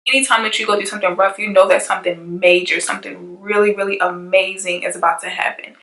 anytime that you go through something rough, you know that something major, something really, really amazing is about to happen.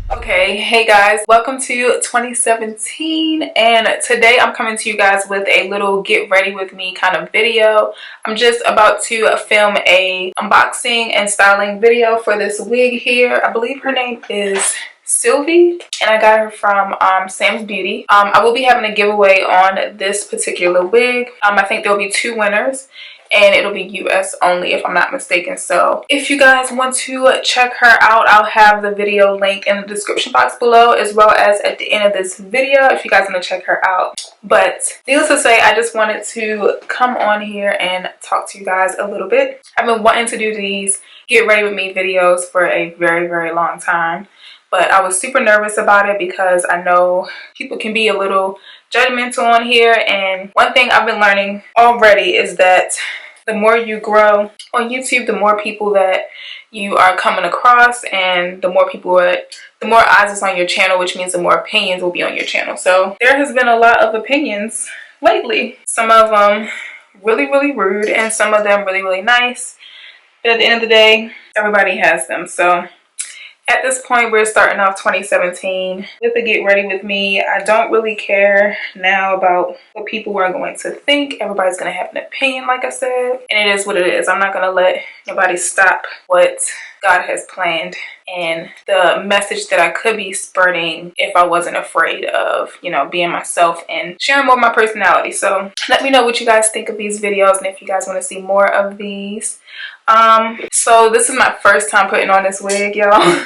Okay, hey guys, welcome to 2017, and today I'm coming to you guys with a little get ready with me kind of video. I'm just about to film a unboxing and styling video for this wig here. I believe her name is Sylvie, and I got her from Sam's Beauty. I will be having a giveaway on this particular wig. I think there'll be 2 winners, and it'll be US only if I'm not mistaken. So if you guys want to check her out, I'll have the video link in the description box below, as well as at the end of this video if you guys want to check her out. But needless to say, I just wanted to come on here and talk to you guys a little bit. I've been wanting to do these get ready with me videos for a very, very long time, but I was super nervous about it because I know people can be a little judgmental on here. And one thing I've been learning already is that the more you grow on YouTube, the more people that you are coming across, and the more eyes is on your channel, which means the more opinions will be on your channel. So there has been a lot of opinions lately. Some of them really, really rude, and some of them really, really nice. But at the end of the day, everybody has them. So at this point, we're starting off 2017 with a get ready with me. I don't really care now about what people are going to think. Everybody's going to have an opinion, like I said, and it is what it is. I'm not going to let nobody stop what God has planned and the message that I could be spreading if I wasn't afraid of, you know, being myself and sharing more of my personality. So let me know what you guys think of these videos, and if you guys want to see more of these. So this is my first time putting on this wig, y'all.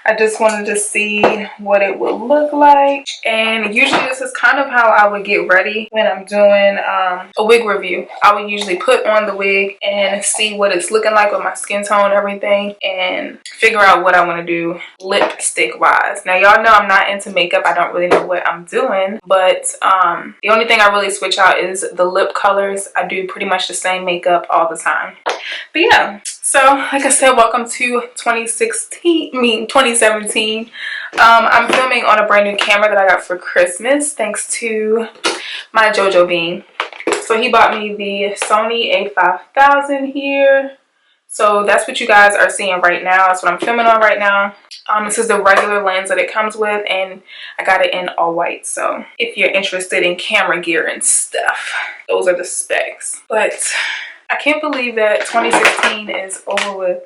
I just wanted to see what it would look like, and usually this is kind of how I would get ready when I'm doing a wig review. I would usually put on the wig and see what it's looking like with my skin tone and everything, and figure out what I want to do lipstick wise. Now y'all know I'm not into makeup. I don't really know what I'm doing, but the only thing I really switch out is the lip colors. I do pretty much the same makeup all the time. But yeah, so like I said, welcome to 2017. I'm filming on a brand new camera that I got for Christmas, thanks to my JoJo Bean. So he bought me the Sony a5000 here. So that's what you guys are seeing right now. That's what I'm filming on right now. This is the regular lens that it comes with, and I got it in all white. So if you're interested in camera gear and stuff, those are the specs. But I can't believe that 2016 is over with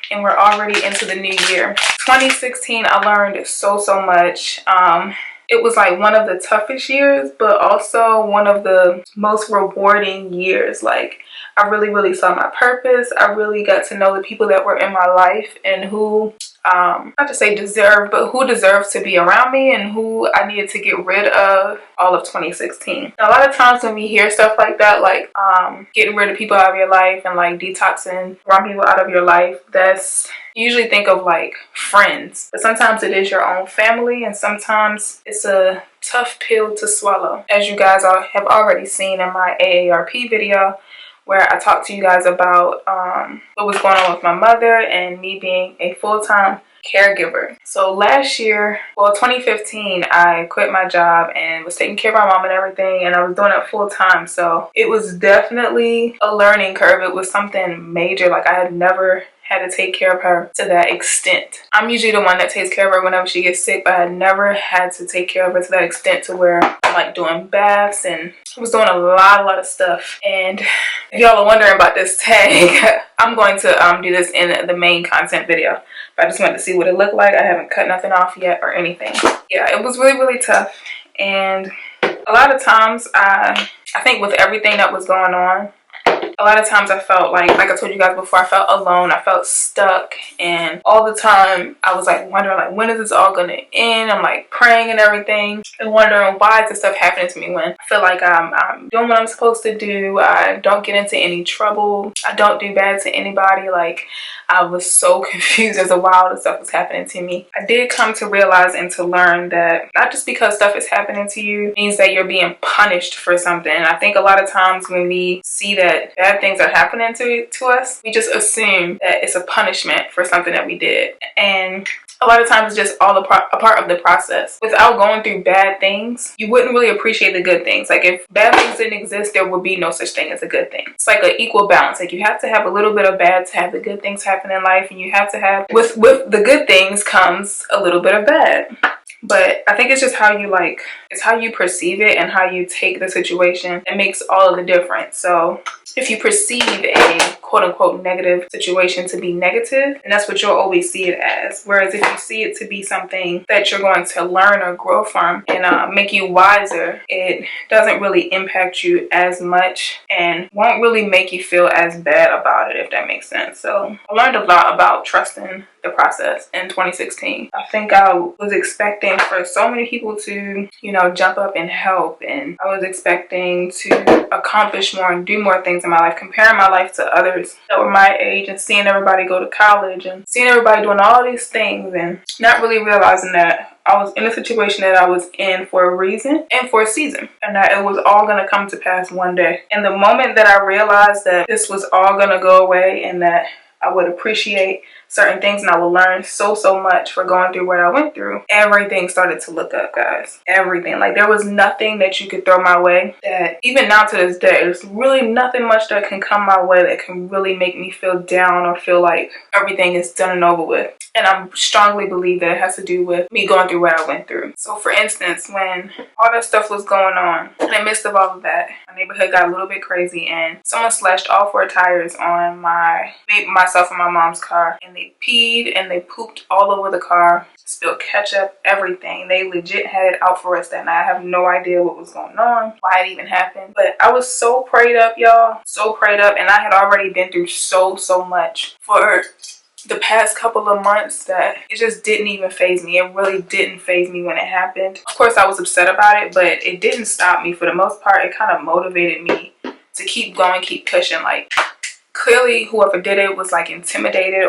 and we're already into the new year. 2016, I learned so much. It was like one of the toughest years, but also one of the most rewarding years. Like, I really saw my purpose. I really got to know the people that were in my life and who, not to say deserve, but who deserves to be around me and who I needed to get rid of all of 2016. Now, a lot of times when we hear stuff like that, like getting rid of people out of your life and like detoxing wrong people out of your life, that's, you usually think of like friends, but sometimes it is your own family, and sometimes it's a tough pill to swallow, as you guys have already seen in my AARP video, where I talked to you guys about what was going on with my mother and me being a full-time caregiver. So last year, well, 2015, I quit my job and was taking care of my mom and everything, and I was doing it full-time. So it was definitely a learning curve. It was something major. Like, I had never had to take care of her to that extent. I'm usually the one that takes care of her whenever she gets sick, but I had never had to take care of her to that extent to where I'm like doing baths, and I was doing a lot of stuff. And if y'all are wondering about this tag, I'm going to do this in the main content video, but I just wanted to see what it looked like. I haven't cut nothing off yet or anything. Yeah, it was really tough, and a lot of times I think with everything that was going on, a lot of times I felt like I told you guys before, I felt alone. I felt stuck, and all the time I was like wondering, like, when is this all gonna end? I'm like praying and everything and wondering, why is this stuff happening to me when I feel like I'm doing what I'm supposed to do. I don't get into any trouble. I don't do bad to anybody. Like, I was so confused as to why all this stuff was happening to me. I did come to realize and to learn that not just because stuff is happening to you means that you're being punished for something. And I think a lot of times when we see that bad things are happening to us, we just assume that it's a punishment for something that we did. And a lot of times it's just all a part of the process. Without going through bad things, you wouldn't really appreciate the good things. Like if bad things didn't exist, there would be no such thing as a good thing. It's like an equal balance. Like you have to have a little bit of bad to have the good things happen in life, and you have to have, with the good things comes a little bit of bad. But I think it's just how you it's how you perceive it and how you take the situation that makes all of the difference. So if you perceive a quote unquote negative situation to be negative, and that's what you'll always see it as. Whereas if you see it to be something that you're going to learn or grow from and make you wiser, it doesn't really impact you as much and won't really make you feel as bad about it, if that makes sense. So I learned a lot about trusting the process in 2016. I think I was expecting for so many people to, you know, jump up and help, and I was expecting to accomplish more and do more things in my life, comparing my life to others that were my age and seeing everybody go to college and seeing everybody doing all these things and not really realizing that I was in a situation that I was in for a reason and for a season, and that it was all going to come to pass one day. And the moment that I realized that this was all going to go away and that I would appreciate certain things and I would learn so much for going through what I went through, everything started to look up, guys. Everything. Like there was nothing that you could throw my way that, even now to this day, there's really nothing much that can come my way that can really make me feel down or feel like everything is done and over with. And I strongly believe that it has to do with me going through what I went through. So for instance, when all that stuff was going on, in the midst of all of that, my neighborhood got a little bit crazy and someone slashed all 4 tires on myself and my mom's car, and they peed and they pooped all over the car, spilled ketchup, everything. They legit had it out for us that night. I have no idea what was going on, why it even happened, but I was so prayed up, y'all, so prayed up, and I had already been through so much for the past couple of months that it just didn't even faze me. It really didn't faze me when it happened. Of course, I was upset about it, but it didn't stop me. For the most part, it kind of motivated me to keep going, keep pushing. Like, clearly whoever did it was like intimidated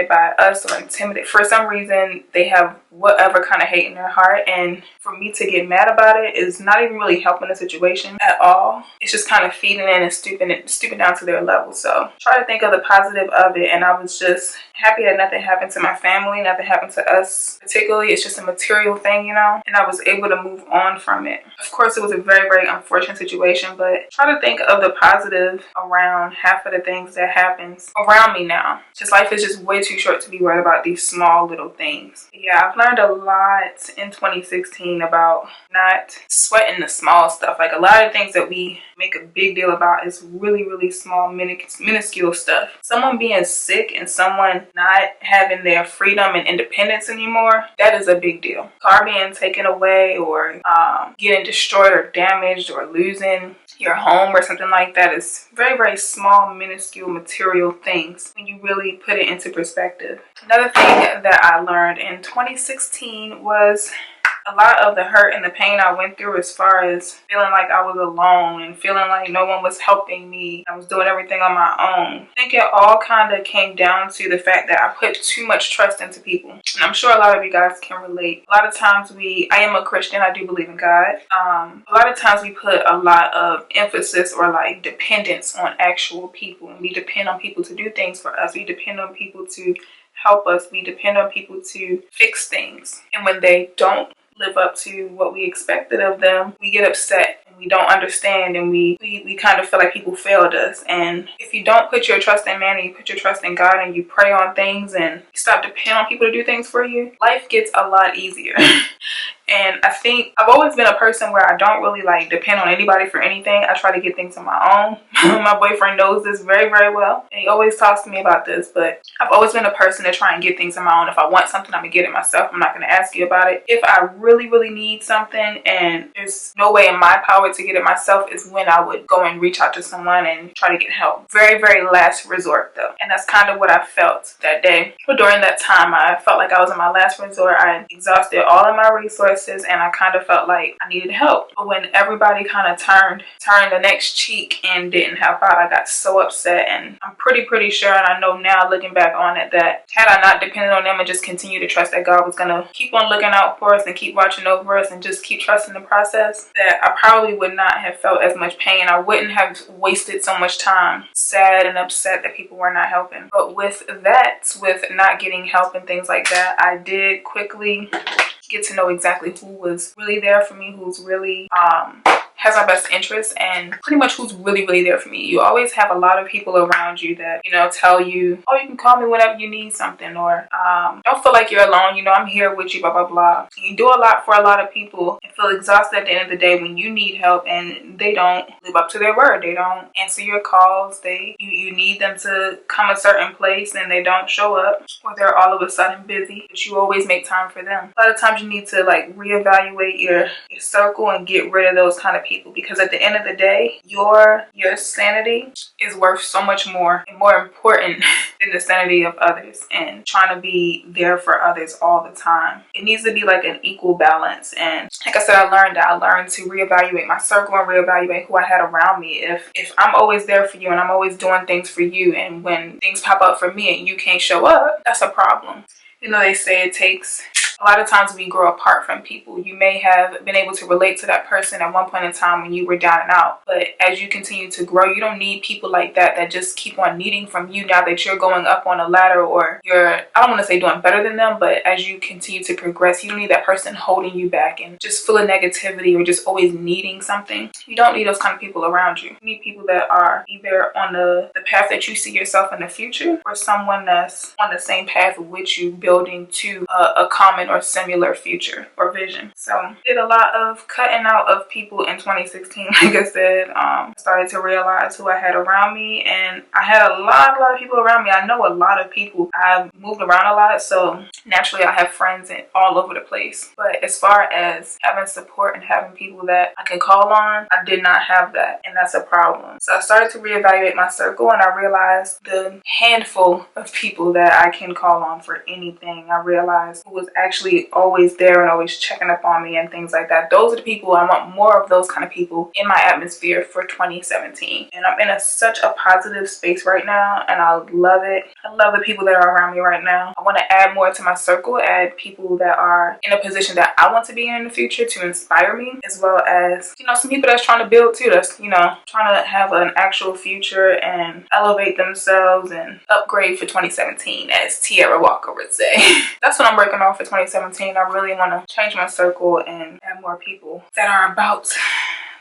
by us, or intimidated for some reason. They have whatever kind of hate in their heart, and for me to get mad about it is not even really helping the situation at all. It's just kind of feeding in and stooping down to their level. So try to think of the positive of it, and I was just happy that nothing happened to my family, nothing happened to us particularly. It's just a material thing, you know, and I was able to move on from it. Of course, it was a very unfortunate situation, but try to think of the positive around half of the things that happens around me now. Just life is just way too short to be worried about these small little things. Yeah, I've learned a lot in 2016 about not sweating the small stuff. Like a lot of things that we make a big deal about is really small, minuscule stuff. Someone being sick and someone not having their freedom and independence anymore, that is a big deal. Car being taken away, or getting destroyed or damaged, or losing your home or something like that is very small, minuscule, material things when you really put it into perspective. Another thing that I learned in 2016 was a lot of the hurt and the pain I went through, as far as feeling like I was alone and feeling like no one was helping me. I was doing everything on my own. I think it all kind of came down to the fact that I put too much trust into people. And I'm sure a lot of you guys can relate. A lot of times I am a Christian, I do believe in God. A lot of times we put a lot of emphasis or like dependence on actual people. And we depend on people to do things for us. We depend on people to help us. We depend on people to fix things. And when they don't live up to what we expected of them, we get upset and we don't understand, and we kind of feel like people failed us. And if you don't put your trust in man and you put your trust in God and you pray on things and you stop depending on people to do things for you, life gets a lot easier. And I think I've always been a person where I don't really like depend on anybody for anything. I try to get things on my own. My boyfriend knows this very well, and he always talks to me about this, but I've always been a person to try and get things on my own. If I want something, I'm gonna get it myself. I'm not gonna ask you about it. If I really need something and there's no way in my power to get it myself, is when I would go and reach out to someone and try to get help. Very last resort though. And that's kind of what I felt that day. But during that time, I felt like I was in my last resort. I exhausted all of my resources. resources, and I kind of felt like I needed help. But when everybody kind of turned the next cheek and didn't help out, I got so upset. And I'm pretty sure, and I know now looking back on it, that had I not depended on them and just continued to trust that God was gonna keep on looking out for us and keep watching over us and just keep trusting the process, that I probably would not have felt as much pain. I wouldn't have wasted so much time sad and upset that people were not helping. But with not getting help and things like that, I did quickly get to know exactly who was really there for me, who's really has our best interests, and pretty much who's really there for me. You always have a lot of people around you that, you know, tell you, oh, you can call me whenever you need something, or don't feel like you're alone, you know, I'm here with you, blah blah blah. You do a lot for a lot of people and feel exhausted at the end of the day when you need help and they don't live up to their word. They don't answer your calls. You need them to come a certain place and they don't show up, or they're all of a sudden busy, but you always make time for them. A lot of times you need to like reevaluate your circle and get rid of those kind of people, because at the end of the day, your sanity is worth so much more and more important than the sanity of others, and trying to be there for others all the time. It needs to be like an equal balance. And like I said, I learned to reevaluate my circle and reevaluate who I had around me. If I'm always there for you and I'm always doing things for you, and when things pop up for me and you can't show up, that's a problem. You know, they say it takes, a lot of times we grow apart from people. You may have been able to relate to that person at one point in time when you were down and out, but as you continue to grow, you don't need people like that just keep on needing from you now that you're going up on a ladder, or you're, I don't want to say doing better than them, but as you continue to progress, you don't need that person holding you back and just full of negativity or just always needing something. You don't need those kind of people around you. You need people that are either on the path that you see yourself in the future, or someone that's on the same path with you, building to a common or similar future or vision. So did a lot of cutting out of people in 2016. Like I said, started to realize who I had around me, and I had a lot of people around me. I know a lot of people. I've moved around a lot, so naturally I have friends all over the place. But as far as having support and having people that I can call on, I did not have that, and that's a problem. So I started to reevaluate my circle, and I realized the handful of people that I can call on for anything. I realized who was actually always there and always checking up on me and things like that. Those are the people. I want more of those kind of people in my atmosphere for 2017. And I'm in such a positive space right now, and I love it. I love the people that are around me right now. I want to add more to my circle, add people that are in a position that I want to be in the future to inspire me, as well as, you know, some people that's trying to build too, that's, you know, trying to have an actual future and elevate themselves and upgrade for 2017, as Tierra Walker would say. That's what I'm working on for 2017. I really want to change my circle and add more people that are about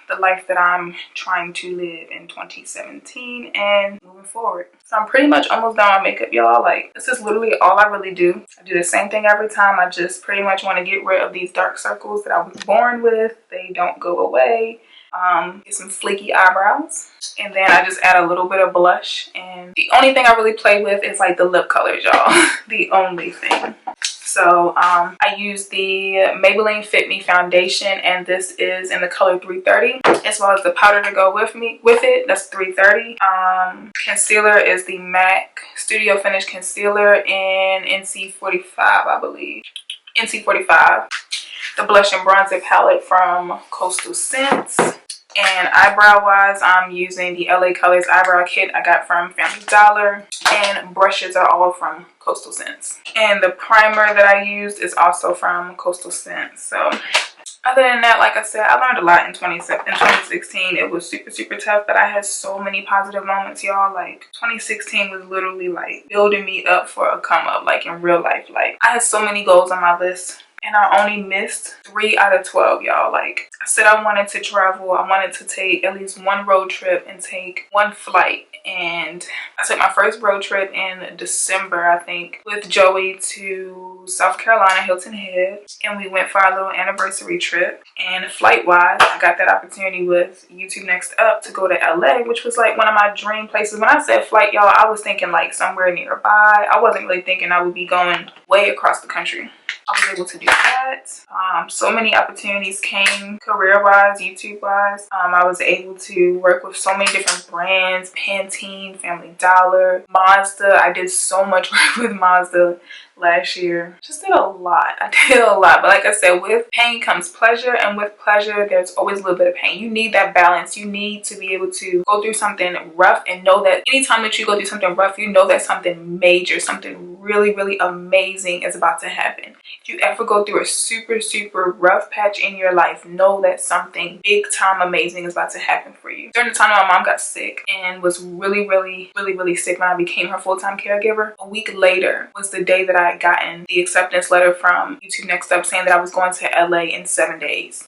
the life that I'm trying to live in 2017 and moving forward. So I'm pretty much almost done with makeup, y'all. Like, this is literally all I really do. I do the same thing every time. I just pretty much want to get rid of these dark circles that I was born with. They don't go away. Get some flaky eyebrows, and then I just add a little bit of blush, and the only thing I really play with is like the lip colors, y'all. The only thing. So I use the Maybelline Fit Me foundation, and this is in the color 330, as well as the powder to go with it. That's 330. Concealer is the MAC Studio Finish Concealer in NC45, I believe. NC45. The blush and bronzer palette from Coastal Scents. And eyebrow wise, I'm using the LA Colors eyebrow kit I got from Family Dollar, and brushes are all from Coastal Scents. And the primer that I used is also from Coastal Scents. So other than that, like I said, I learned a lot in 2016. It was super tough, but I had so many positive moments, y'all. Like, 2016 was literally like building me up for a come up, like in real life. Like, I had so many goals on my list, and I only missed 3 out of 12, y'all. Like, I said I wanted to travel. I wanted to take at least 1 road trip and take 1 flight. And I took my first road trip in December, I think, with Joey to South Carolina, Hilton Head. And we went for our little anniversary trip. And flight-wise, I got that opportunity with YouTube Next Up to go to LA, which was like one of my dream places. When I said flight, y'all, I was thinking like somewhere nearby. I wasn't really thinking I would be going way across the country. I was able to do that. So many opportunities came career-wise, YouTube-wise. I was able to work with so many different brands, Pantene, Family Dollar, Mazda. I did so much work with Mazda last year. Just did a lot. I did a lot. But like I said, with pain comes pleasure, and with pleasure there's always a little bit of pain. You need that balance. You need to be able to go through something rough and know that anytime that you go through something rough, you know that something major, something really, really amazing is about to happen. If you ever go through a super, super rough patch in your life, know that something big time amazing is about to happen for you. During the time my mom got sick and was really, really, really, really sick when I became her full-time caregiver, a week later was the day that I had gotten the acceptance letter from YouTube Next Up saying that I was going to LA in 7 days.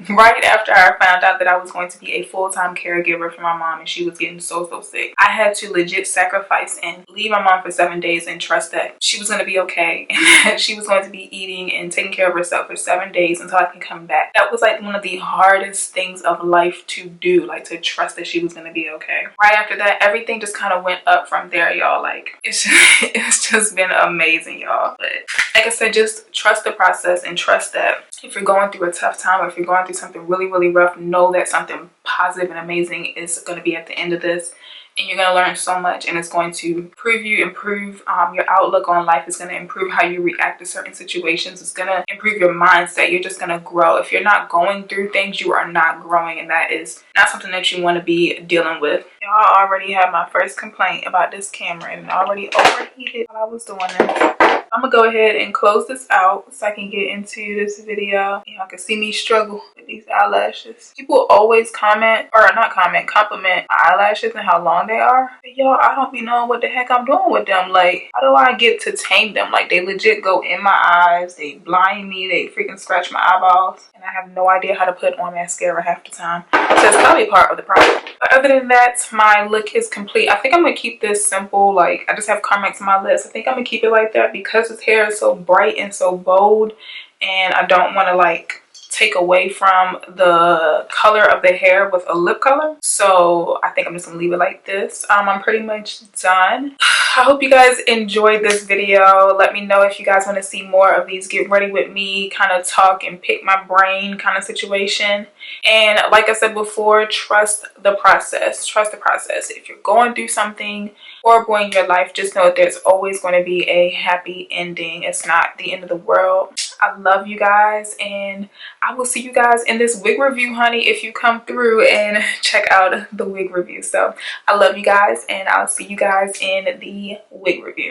Right after I found out that I was going to be a full-time caregiver for my mom and she was getting so sick, I had to legit sacrifice and leave my mom for 7 days and trust that she was going to be okay and that she was going to be eating and taking care of herself for 7 days until I can come back. That was like one of the hardest things of life to do, like to trust that she was going to be okay. Right after that, everything just kind of went up from there, y'all. Like it's just been amazing, y'all. But like I said, just trust the process and trust that if you're going through a tough time or if you're going through something really, really rough, know that something positive and amazing is going to be at the end of this. And you're going to learn so much, and it's going to improve your outlook on life. It's going to improve how you react to certain situations. It's going to improve your mindset. You're just going to grow. If you're not going through things, you are not growing, and that is not something that you want to be dealing with. Y'all already had my first complaint about this camera, and it already overheated while I was doing this. I'm gonna go ahead and close this out so I can get into this video. Y'all can see me struggle with these eyelashes. People always compliment my eyelashes and how long they are. But y'all, I don't be knowing what the heck I'm doing with them. Like, how do I get to tame them? Like, they legit go in my eyes, they blind me, they freaking scratch my eyeballs, and I have no idea how to put on mascara half the time. So it's probably part of the problem. But other than that, my look is complete. I think I'm gonna keep this simple. Like, I just have caramel on my lips. I think I'm gonna keep it like that because his hair is so bright and so bold, and I don't want to like take away from the color of the hair with a lip color. So I think I'm just gonna leave it like this. I'm pretty much done. I hope you guys enjoyed this video. Let me know if you guys want to see more of these get ready with me kind of talk and pick my brain kind of situation. And like I said before, trust the process. Trust the process. If you're going through something horrible in your life, just know that there's always going to be a happy ending. It's not the end of the world. I love you guys, and I will see you guys in this wig review, honey, if you come through and check out the wig review. So I love you guys, and I'll see you guys in the wig review.